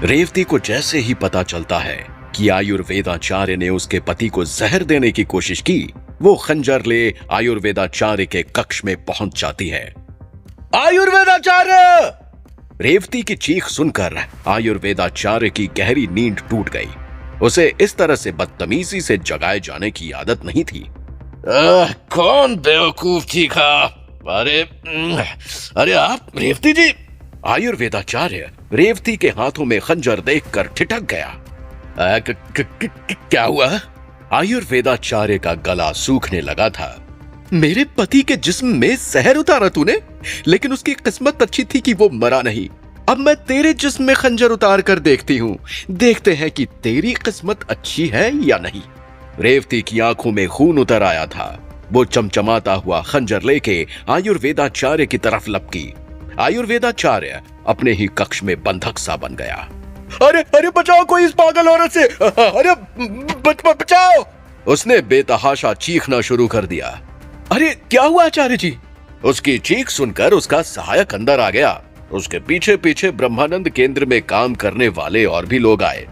रेवती को जैसे ही पता चलता है कि आयुर्वेदाचार्य ने उसके पति को जहर देने की कोशिश की, वो खंजर ले आयुर्वेदाचार्य के कक्ष में पहुंच जाती है। आयुर्वेदाचार्य! रेवती की चीख सुनकर आयुर्वेदाचार्य की गहरी नींद टूट गई। उसे इस तरह से बदतमीजी से जगाए जाने की आदत नहीं थी। कौन बेवकूफ चीखा? अरे आप रेवती जी? आयुर्वेदाचार्य रेवती के हाथों में खंजर देखकर ठिठक गया। क्या हुआ? आयुर्वेदाचार्य का गला सूखने लगा था। मेरे पति के जिस्म में जहर उतारा तूने, लेकिन उसकी किस्मत अच्छी थी कि वो मरा नहीं। अब मैं तेरे जिस्म में खंजर उतार कर देखती हूँ, देखते हैं कि तेरी किस्मत अच्छी है या नहीं। रेवती की आंखों में खून उतर आया था। वो चमचमाता हुआ खंजर लेके आयुर्वेदाचार्य की तरफ लपकी। आयुर्वेदाचार्य अपने ही कक्ष में बंधक सा बन गया। अरे बचाओ कोई इस पागल औरत से! अरे बचाओ! उसने बेतहाशा चीखना शुरू कर दिया। अरे क्या हुआ आचार्य जी? उसकी चीख सुनकर उसका सहायक अंदर आ गया। उसके पीछे पीछे ब्रह्मानंद केंद्र में काम करने वाले और भी लोग आए।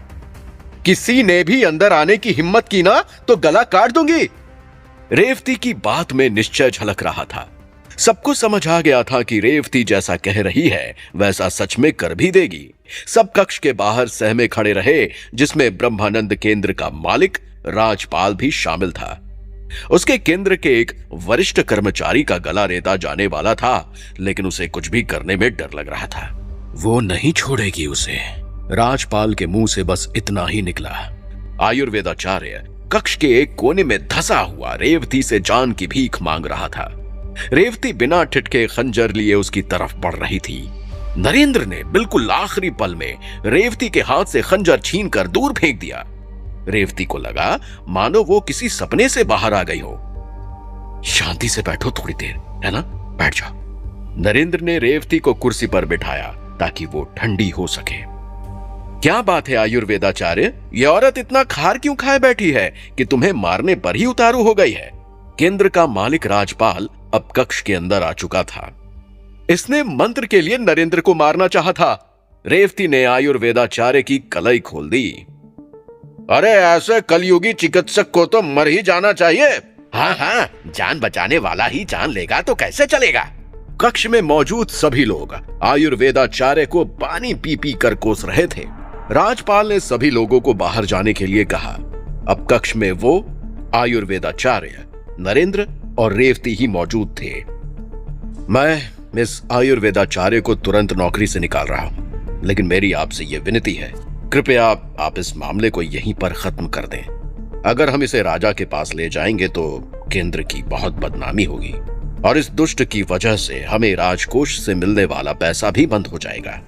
किसी ने भी अंदर आने की हिम्मत की ना तो गला काट दूंगी। रेवती की बात में निश्चय झलक रहा था। सबको समझ आ गया था कि रेवती जैसा कह रही है वैसा सच में कर भी देगी। सब कक्ष के बाहर सहमे खड़े रहे, जिसमें ब्रह्मानंद केंद्र का मालिक राजपाल भी शामिल था। उसके केंद्र के एक वरिष्ठ कर्मचारी का गला रेता जाने वाला था, लेकिन उसे कुछ भी करने में डर लग रहा था। वो नहीं छोड़ेगी उसे। राजपाल के मुंह से बस इतना ही निकला। आयुर्वेदाचार्य कक्ष के एक कोने में धंसा हुआ रेवती से जान की भीख मांग रहा था। रेवती बिना ठिठके खंजर लिए उसकी तरफ बढ़ रही थी। नरेंद्र ने बिल्कुल आखिरी पल में रेवती के हाथ से खंजर छीनकर दूर फेंक दिया। रेवती को लगा मानो वो किसी सपने से बाहर आ गई हो। शांति से बैठो थोड़ी देर, है ना? बैठ जाओ। नरेंद्र ने रेवती को कुर्सी पर बिठाया ताकि वो ठंडी हो सके। क्या बात है आयुर्वेदाचार्य, ये औरत इतना खार क्यों खाए बैठी है कि तुम्हें मारने पर ही उतारू हो गई है? केंद्र का मालिक राजपाल अब कक्ष के अंदर आ चुका था। इसने मंत्र के लिए नरेंद्र को मारना चाहा था। रेवती ने आयुर्वेदाचार्य की कलाई खोल दी। अरे ऐसे कलयुगी चिकित्सक को तो मर ही जाना चाहिए। हाँ, जान बचाने वाला ही जान लेगा तो कैसे चलेगा? कक्ष में मौजूद सभी लोग आयुर्वेदाचार्य को पानी पी पी कर कोस रहे थे। राजपाल ने सभी लोगों को बाहर जाने के लिए कहा। अब कक्ष में वो, आयुर्वेदाचार्य, नरेंद्र और रेवती ही मौजूद थे। मैं मिस आयुर्वेदाचार्य को तुरंत नौकरी से निकाल रहा हूं, लेकिन मेरी आपसे यह विनती है, कृपया आप इस मामले को यहीं पर खत्म कर दें। अगर हम इसे राजा के पास ले जाएंगे तो केंद्र की बहुत बदनामी होगी और इस दुष्ट की वजह से हमें राजकोष से मिलने वाला पैसा भी बंद हो जाएगा।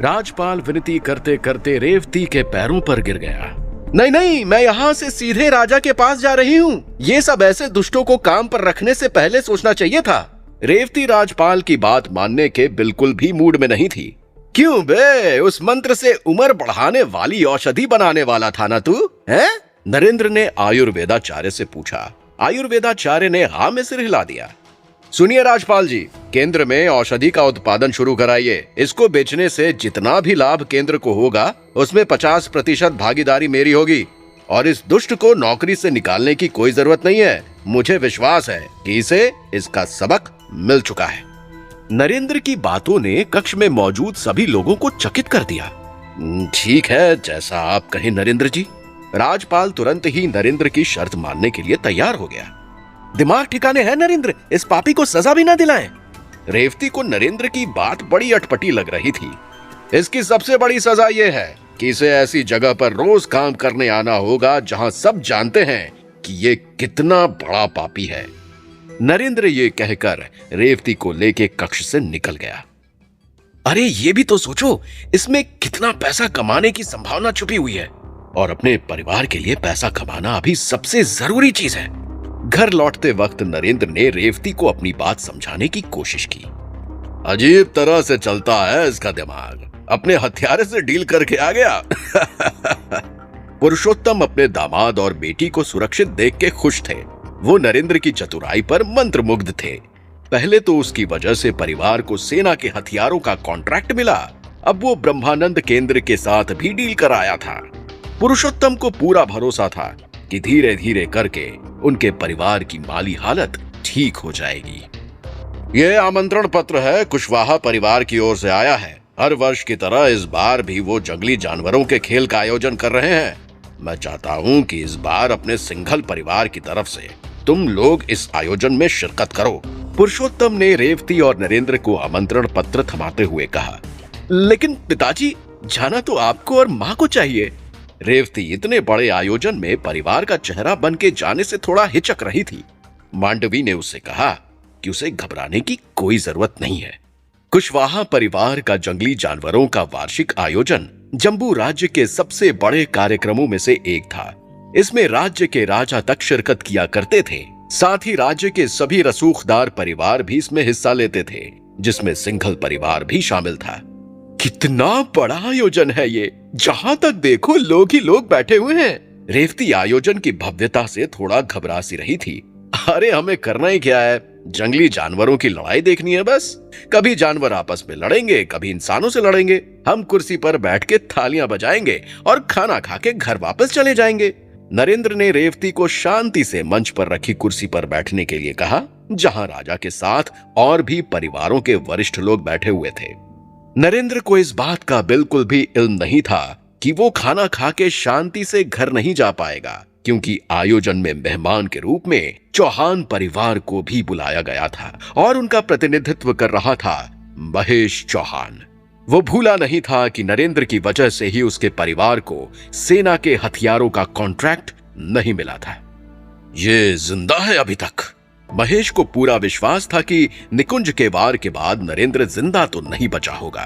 राजपाल विनती करते करते रेवती के पैरों पर गिर गया। नहीं, मैं यहाँ से सीधे राजा के पास जा रही हूँ। ये सब ऐसे दुष्टों को काम पर रखने से पहले सोचना चाहिए था। रेवती राजपाल की बात मानने के बिल्कुल भी मूड में नहीं थी। क्यों बे, उस मंत्र से उम्र बढ़ाने वाली औषधि बनाने वाला था ना तू, हैं? नरेंद्र ने आयुर्वेदाचार्य से पूछा। आयुर्वेदाचार्य ने हाँ में सिर हिला दिया। सुनिए राजपाल जी, केंद्र में औषधि का उत्पादन शुरू कराइए। इसको बेचने से जितना भी लाभ केंद्र को होगा उसमें 50% भागीदारी मेरी होगी। और इस दुष्ट को नौकरी से निकालने की कोई जरूरत नहीं है। मुझे विश्वास है कि इसे इसका सबक मिल चुका है। नरेंद्र की बातों ने कक्ष में मौजूद सभी लोगों को चकित कर दिया। ठीक है, जैसा आप कहें नरेंद्र जी। राजपाल तुरंत ही नरेंद्र की शर्त मानने के लिए तैयार हो गया। दिमाग ठिकाने है नरेंद्र, इस पापी को सजा भी ना दिलाएं। रेवती को नरेंद्र की बात बड़ी अटपटी लग रही थी। इसकी सबसे बड़ी सजा यह है कि इसे ऐसी जगह पर रोज काम करने आना होगा जहां सब जानते हैं कि ये कितना बड़ा पापी है। नरेंद्र ये कहकर रेवती को लेके कक्ष से निकल गया। अरे ये भी तो सोचो, इसमें कितना पैसा कमाने की संभावना छुपी हुई है। और अपने परिवार के लिए पैसा कमाना अभी सबसे जरूरी चीज है। घर लौटते वक्त नरेंद्र ने रेवती को अपनी बात समझाने की कोशिश की। अजीब तरह से चलता है इसका दिमाग, अपने हथियारे से डील करके आ गया। पुरुषोत्तम अपने दामाद और बेटी को सुरक्षित देख के खुश थे। वो नरेंद्र की चतुराई पर मंत्रमुग्ध थे। पहले तो उसकी वजह से परिवार को सेना के हथियारों का कॉन्ट्रैक्ट मिला, अब वो ब्रह्मानंद केंद्र के साथ भी डील कराया था। पुरुषोत्तम को पूरा भरोसा था कि धीरे धीरे करके उनके परिवार की माली हालत ठीक हो जाएगी। ये आमंत्रण पत्र है, कुशवाहा परिवार की ओर से आया है। हर वर्ष की तरह इस बार भी वो जंगली जानवरों के खेल का आयोजन कर रहे हैं। मैं चाहता हूँ कि इस बार अपने सिंघल परिवार की तरफ से तुम लोग इस आयोजन में शिरकत करो। पुरुषोत्तम ने रेवती और नरेंद्र को आमंत्रण पत्र थमाते हुए कहा, लेकिन पिताजी, जाना तो आपको और माँ को चाहिए। रेवती इतने बड़े आयोजन में परिवार का चेहरा बन के जाने से थोड़ा हिचक रही थी। मांडवी ने उससे कहा कि उसे घबराने की कोई जरूरत नहीं है। कुशवाहा परिवार का जंगली जानवरों का वार्षिक आयोजन जम्बू राज्य के सबसे बड़े कार्यक्रमों में से एक था। इसमें राज्य के राजा तक शिरकत किया करते थे। साथ ही राज्य के सभी रसूखदार परिवार भी इसमें हिस्सा लेते थे, जिसमें सिंघल परिवार भी शामिल था। कितना बड़ा आयोजन है ये, जहां तक देखो लोग ही लोग बैठे हुए हैं। रेवती आयोजन की भव्यता से थोड़ा घबरा सी रही थी। अरे हमें करना ही क्या है, जंगली जानवरों की लड़ाई देखनी है बस। कभी जानवर आपस में लड़ेंगे, कभी इंसानों से लड़ेंगे। हम कुर्सी पर बैठ के थालियां बजाएंगे और खाना खा के घर वापस चले जाएंगे। नरेंद्र ने रेवती को शांति से मंच पर रखी कुर्सी पर बैठने के लिए कहा, जहां राजा के साथ और भी परिवारों के वरिष्ठ लोग बैठे हुए थे। नरेंद्र को इस बात का बिल्कुल भी इल्म नहीं था कि वो खाना खा के शांति से घर नहीं जा पाएगा, क्योंकि आयोजन में मेहमान के रूप में चौहान परिवार को भी बुलाया गया था और उनका प्रतिनिधित्व कर रहा था महेश चौहान। वो भूला नहीं था कि नरेंद्र की वजह से ही उसके परिवार को सेना के हथियारों का कॉन्ट्रैक्ट नहीं मिला था। ये जिंदा है अभी तक। महेश को पूरा विश्वास था कि निकुंज के वार के बाद नरेंद्र जिंदा तो नहीं बचा होगा।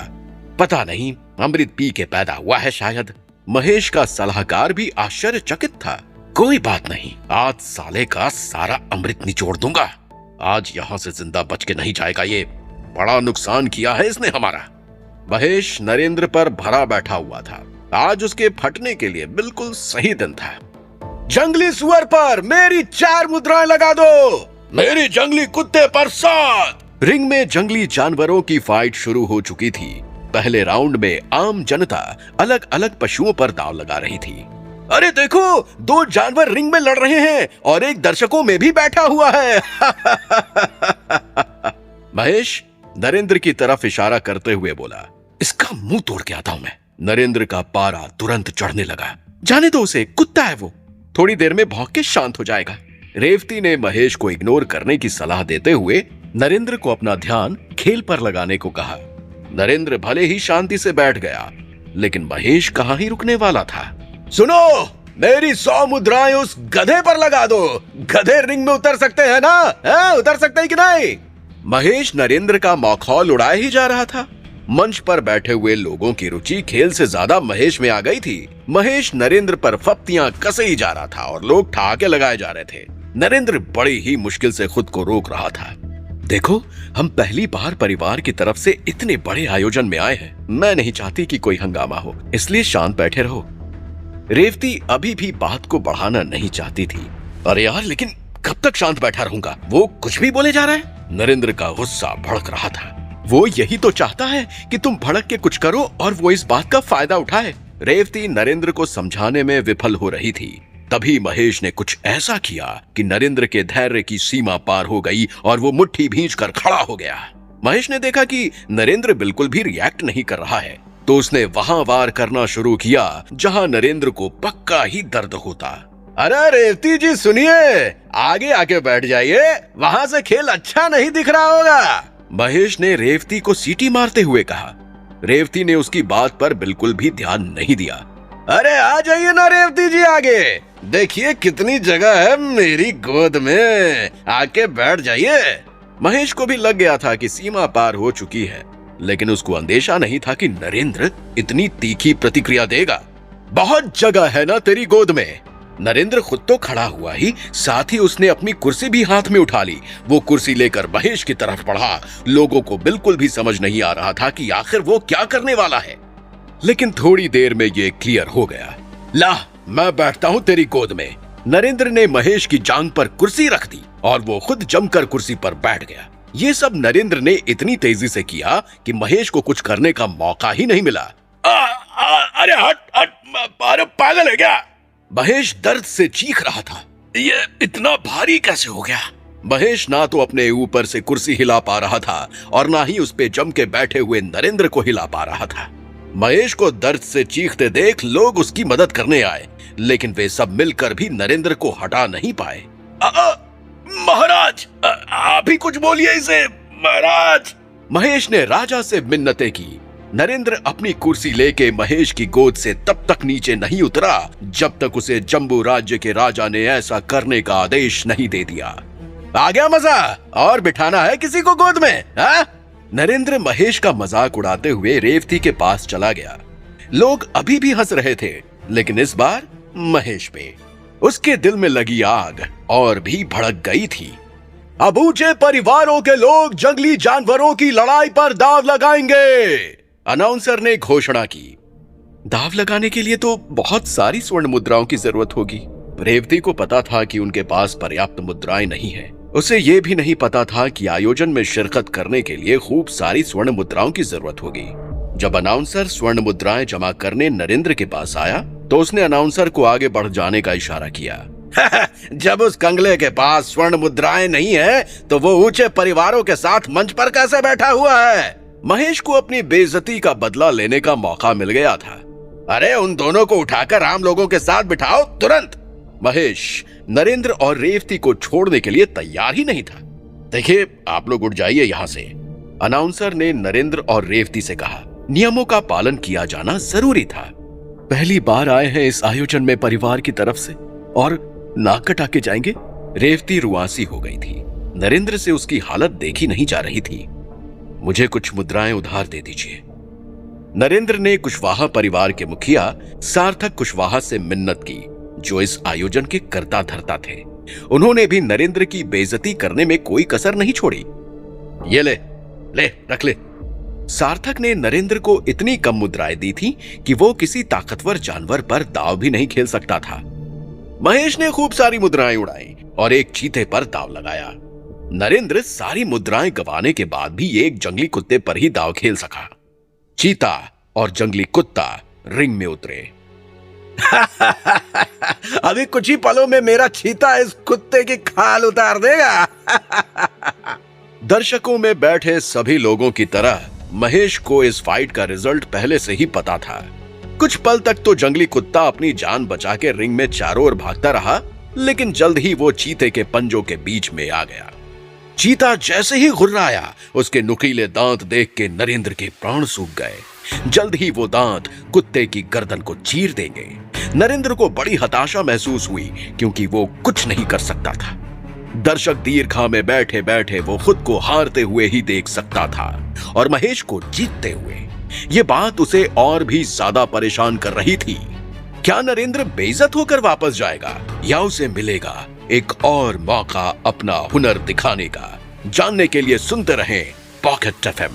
पता नहीं, अमृत पी के पैदा हुआ है शायद। महेश का सलाहकार भी आश्चर्यचकित था। कोई बात नहीं, आज साले का सारा अमृत निचोड़ दूंगा। आज यहां से जिंदा बच के नहीं जाएगा ये। बड़ा नुकसान किया है इसने हमारा। महेश नरेंद्र पर भरा बैठा हुआ था। आज उसके फटने के लिए बिल्कुल सही दिन था। जंगली सुअर पर मेरी 4 मुद्राएं लगा दो, मेरी जंगली कुत्ते पर 7। रिंग में जंगली जानवरों की फाइट शुरू हो चुकी थी। पहले राउंड में आम जनता अलग अलग पशुओं पर दांव लगा रही थी। अरे देखो, 2 जानवर रिंग में लड़ रहे हैं और एक दर्शकों में भी बैठा हुआ है। महेश नरेंद्र की तरफ इशारा करते हुए बोला, इसका मुंह तोड़ के आता हूं मैं। नरेंद्र का पारा तुरंत चढ़ने लगा। जाने दो उसे, कुत्ता है वो, थोड़ी देर में भौंक के शांत हो जाएगा। रेवती ने महेश को इग्नोर करने की सलाह देते हुए नरेंद्र को अपना ध्यान खेल पर लगाने को कहा। नरेंद्र भले ही शांति से बैठ गया, लेकिन महेश कहां ही रुकने वाला था। सुनो, मेरी 100 मुद्राएं उस गधे पर लगा दो। गधे रिंग में उतर सकते हैं ना? उतर सकते हैं कि नहीं? महेश नरेंद्र का मखौल उड़ाए ही जा रहा था। मंच पर बैठे हुए लोगों की रुचि खेल से ज्यादा महेश में आ गई थी। महेश नरेंद्र पर फप्तियां कसे ही जा रहा था और लोग ठहाके लगाए जा रहे थे। नरेंद्र बड़ी ही मुश्किल से खुद को रोक रहा था। देखो, हम पहली बार परिवार की तरफ से इतने बड़े आयोजन में आए हैं। मैं नहीं चाहती कि कोई हंगामा हो, इसलिए शांत बैठे रहो। रेवती अभी भी बात को बढ़ाना नहीं चाहती थी। अरे यार, लेकिन कब तक शांत बैठा रहूंगा? वो कुछ भी बोले जा रहा है। नरेंद्र का गुस्सा भड़क रहा था। वो यही तो चाहता है कि तुम भड़क के कुछ करो और वो इस बात का फायदा उठाए। रेवती नरेंद्र को समझाने में विफल हो रही थी। तभी महेश ने कुछ ऐसा किया कि नरेंद्र के धैर्य की सीमा पार हो गई और वो मुट्ठी भींचकर खड़ा हो गया। महेश ने देखा कि नरेंद्र बिल्कुल भी रिएक्ट नहीं कर रहा है, तो उसने वहां वार करना शुरू किया जहां नरेंद्र को पक्का ही दर्द होता। अरे रेवती जी सुनिए, आगे आके बैठ जाइए, वहां से खेल अच्छा नहीं दिख रहा होगा। महेश ने रेवती को सीटी मारते हुए कहा। रेवती ने उसकी बात पर बिल्कुल भी ध्यान नहीं दिया। अरे आ जाइए ना रेवती जी आगे, देखिए कितनी जगह है मेरी गोद में, आके बैठ जाइए। महेश को भी लग गया था कि सीमा पार हो चुकी है, लेकिन उसको अंदेशा नहीं था कि नरेंद्र इतनी तीखी प्रतिक्रिया देगा। बहुत जगह है ना तेरी गोद में। नरेंद्र खुद तो खड़ा हुआ ही, साथ ही उसने अपनी कुर्सी भी हाथ में उठा ली। वो कुर्सी लेकर महेश की तरफ बढ़ा। लोगों को बिल्कुल भी समझ नहीं आ रहा था कि आखिर वो क्या करने वाला है, लेकिन थोड़ी देर में ये क्लियर हो गया। ला, मैं बैठता हूँ तेरी गोद में। नरेंद्र ने महेश की जांघ पर कुर्सी रख दी और वो खुद जमकर कुर्सी पर बैठ गया। ये सब नरेंद्र ने इतनी तेजी से किया कि महेश को कुछ करने का मौका ही नहीं मिला। अरे हट हट, अरे पागल है क्या? महेश दर्द से चीख रहा था। ये इतना भारी कैसे हो गया? महेश ना तो अपने ऊपर से कुर्सी हिला पा रहा था और ना ही उस पे जम के बैठे हुए नरेंद्र को हिला पा रहा था। महेश को दर्द से चीखते देख लोग उसकी मदद करने आए, लेकिन वे सब मिलकर भी नरेंद्र को हटा नहीं पाए। महाराज, आप ही कुछ बोलिए इसे, महाराज। महेश ने राजा से मिन्नतें की। नरेंद्र अपनी कुर्सी लेके महेश की गोद से तब तक नीचे नहीं उतरा जब तक उसे जम्बू राज्य के राजा ने ऐसा करने का आदेश नहीं दे दिया। आ गया मजा? और बिठाना है किसी को गोद में? हा? नरेंद्र महेश का मजाक उड़ाते हुए रेवती के पास चला गया। लोग अभी भी हंस रहे थे, लेकिन इस बार महेश पे उसके दिल में लगी आग और भी भड़क गई थी। अब ऊंचे परिवारों के लोग जंगली जानवरों की लड़ाई पर दांव लगाएंगे, अनाउंसर ने घोषणा की। दांव लगाने के लिए तो बहुत सारी स्वर्ण मुद्राओं की जरूरत होगी। रेवती को पता था कि उनके पास पर्याप्त मुद्राएं नहीं है। उसे यह भी नहीं पता था कि आयोजन में शिरकत करने के लिए खूब सारी स्वर्ण मुद्राओं की जरूरत होगी। जब अनाउंसर स्वर्ण मुद्राएं जमा करने नरेंद्र के पास आया तो उसने अनाउंसर को आगे बढ़ जाने का इशारा किया। जब उस कंगले के पास स्वर्ण मुद्राएं नहीं है तो वो ऊंचे परिवारों के साथ मंच पर कैसे बैठा हुआ है? महेश को अपनी बेइज्जती का बदला लेने का मौका मिल गया था। अरे उन दोनों को उठाकर आम लोगों के साथ बिठाओ तुरंत। महेश नरेंद्र और रेवती को छोड़ने के लिए तैयार ही नहीं था। देखिए, आप लोग उठ जाइए यहाँ से, अनाउंसर ने नरेंद्र और रेवती से कहा। नियमों का पालन किया जाना जरूरी था। पहली बार आए हैं इस आयोजन में परिवार की तरफ से और नाक कटा के जाएंगे। रेवती रुआसी हो गई थी। नरेंद्र से उसकी हालत देखी नहीं जा रही थी। मुझे कुछ मुद्राएं उधार दे दीजिए। नरेंद्र ने कुशवाहा परिवार के मुखिया सार्थक कुशवाहा से मिन्नत की, जो इस आयोजन के कर्ता धर्ता थे। उन्होंने भी नरेंद्र की बेइज्जती करने में कोई कसर नहीं छोड़ी। ये ले रख ले। सार्थक ने नरेंद्र को इतनी कम मुद्राएं दी थी कि वो किसी ताकतवर जानवर पर दांव भी नहीं खेल सकता था। महेश ने खूब सारी मुद्राएं उड़ाई और एक चीते पर दांव लगाया। नरेंद्र सारी मुद्राएं गंवाने के बाद भी एक जंगली कुत्ते पर ही दांव खेल सका। चीता और जंगली कुत्ता रिंग में उतरे। अभी कुछ ही पलों में मेरा चीता इस कुत्ते की खाल उतार देगा। दर्शकों में बैठे सभी लोगों की तरह महेश को इस फाइट का रिजल्ट पहले से ही पता था। कुछ पल तक तो जंगली कुत्ता अपनी जान बचा के रिंग में चारों ओर भागता रहा, लेकिन जल्द ही वो चीते के पंजों के बीच में आ गया। चीता जैसे ही घुर्राया, उसके नुकीले दांत देख के नरेंद्र के प्राण सूख गए। जल्द ही वो दांत कुत्ते की गर्दन को चीर देंगे। नरेंद्र को बड़ी हताशा महसूस हुई, क्योंकि वो कुछ नहीं कर सकता था। दर्शक दीर्घा में बैठे बैठे वो खुद को हारते हुए ही देख सकता था और महेश को जीतते हुए। ये बात उसे और भी ज्यादा परेशान कर रही थी। क्या नरेंद्र बेइज्जत होकर वापस जाएगा या उसे मिलेगा एक और मौका अपना हुनर दिखाने का? जानने के लिए सुनते रहें पॉकेट एफएम।